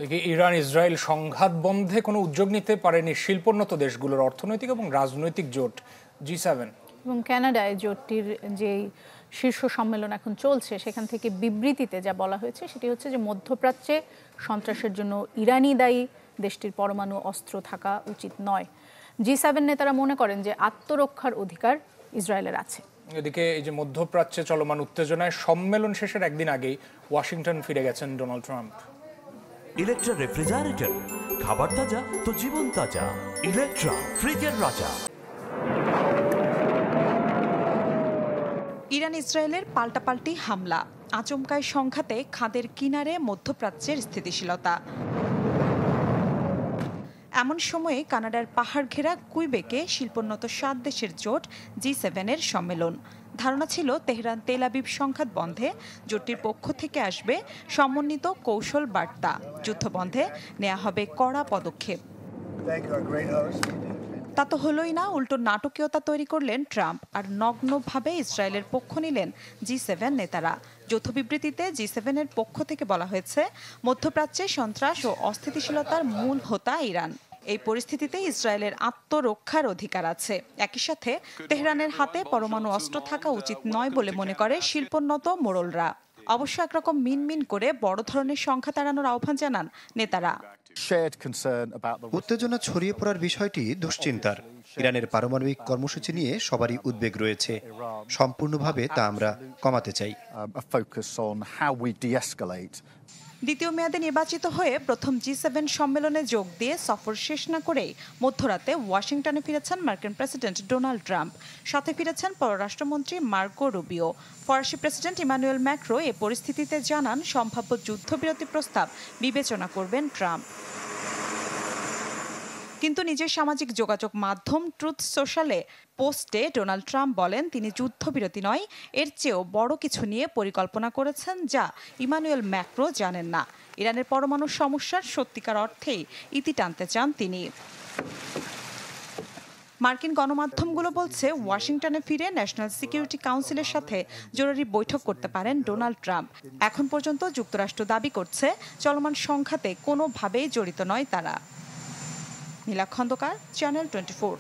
Iran Israel সংঘাত বন্ধে কোনো উদ্যোগ নিতে পারেনি শিল্পোন্নত দেশগুলোর অর্থনৈতিক এবং রাজনৈতিক জোট G7 এবং কানাডায় জোটটির যে শীর্ষ সম্মেলন এখন চলছে সেখান থেকে বিবৃতিতে যা বলা হয়েছে সেটি হচ্ছে যে মধ্যপ্রাচ্যে সন্ত্রাসের জন্য ইরানই দায়ী, দেশটির পরমাণু অস্ত্র থাকা উচিত নয়। G7 নেতারা মনে করেন যে আত্মরক্ষার অধিকার ইসরায়েলের আছে। এদিকে এই যে মধ্যপ্রাচ্যে চলমান উত্তেজনায় সম্মেলন শেষের একদিন আগেই ওয়াশিংটন ফিরে গেছেন ডোনাল্ড ট্রাম্প। ইলেকট্রা রেফ্রিজারেটর, খাবার তাজা তো জীবন তাজা। ইলেকট্রা, ফ্রিজের রাজা। ইরান ইসরায়েলের পাল্টাপাল্টি হামলা, আচমকায় সংঘাতে খাদের কিনারে মধ্যপ্রাচ্যের স্থিতিশীলতা। এমন সময়ে কানাডার পাহাড় ঘেরা কুইবেকে শিল্পোন্নত 7 দেশের জোট G7-এর সম্মেলন। ধারণা ছিল তেহরান তেল আবিব সংঘাত বন্ধে জোটটির পক্ষ থেকে আসবে সমন্বিত কৌশল বার্তা, যুদ্ধবন্ধে নেওয়া হবে কড়া পদক্ষেপ। তা তো হলোই না, উল্টো নাটকীয়তা তৈরি করলেন ট্রাম্প আর নগ্নভাবে ইসরায়েলের পক্ষ নিলেন G7 নেতারা। যৌথ বিবৃতিতে G7-এর পক্ষ থেকে বলা হয়েছে, মধ্যপ্রাচ্যে সন্ত্রাস ও অস্থিতিশীলতার মূল হোতা ইরান। এই পরিস্থিতিতে ইসরায়েলের আত্মরক্ষার অধিকার আছে। একই সাথে তেহরানের হাতে পরমাণু অস্ত্র থাকা উচিত নয় বলে মনে করে শিল্পোন্নত মোড়লরা। অবশ্য একরকম মিনমিন করে বড় ধরনের সংঘাত এড়ানোর আহ্বান জানান নেতারা। উত্তেজনা ছড়িয়ে পড়ার বিষয়টি দুশ্চিন্তার। ইরানের পারমাণবিক কর্মসূচি নিয়ে সবারই উদ্বেগ রয়েছে। সম্পূর্ণভাবে তা আমরা কমাতে চাই। দ্বিতীয় মেয়াদে নির্বাচিত হয়ে প্রথম G7 সম্মেলনে যোগ দিয়ে সফর শেষ না করেই মধ্যরাতে ওয়াশিংটনে ফিরেছেন মার্কিন প্রেসিডেন্ট ডোনাল্ড ট্রাম্প। সাথে ফিরেছেন পররাষ্ট্রমন্ত্রী মার্কো রুবিও। ফরাসি প্রেসিডেন্ট ইমানুয়েল ম্যাক্রো এ পরিস্থিতিতে জানান, সম্ভাব্য যুদ্ধবিরতি প্রস্তাব বিবেচনা করবেন ট্রাম্প। কিন্তু নিজের সামাজিক যোগাযোগ মাধ্যম ট্রুথ সোশ্যালে পোস্টে ডোনাল্ড ট্রাম্প বলেন, তিনি যুদ্ধবিরতি নয়, এর চেয়েও বড় কিছু নিয়ে পরিকল্পনা করেছেন যা ইমানুয়েল ম্যাক্রো জানেন না। ইরানের পরমাণু সমস্যার সত্যিকার অর্থেই ইতি টানতে চান তিনি। মার্কিন গণমাধ্যমগুলো বলছে, ওয়াশিংটনে ফিরে ন্যাশনাল সিকিউরিটি কাউন্সিলের সাথে জরুরি বৈঠক করতে পারেন ডোনাল্ড ট্রাম্প। এখন পর্যন্ত যুক্তরাষ্ট্র দাবি করছে, চলমান সংঘাতে কোনোভাবেই জড়িত নয় তারা। নীলা খন্দকার, চ্যানেল 24।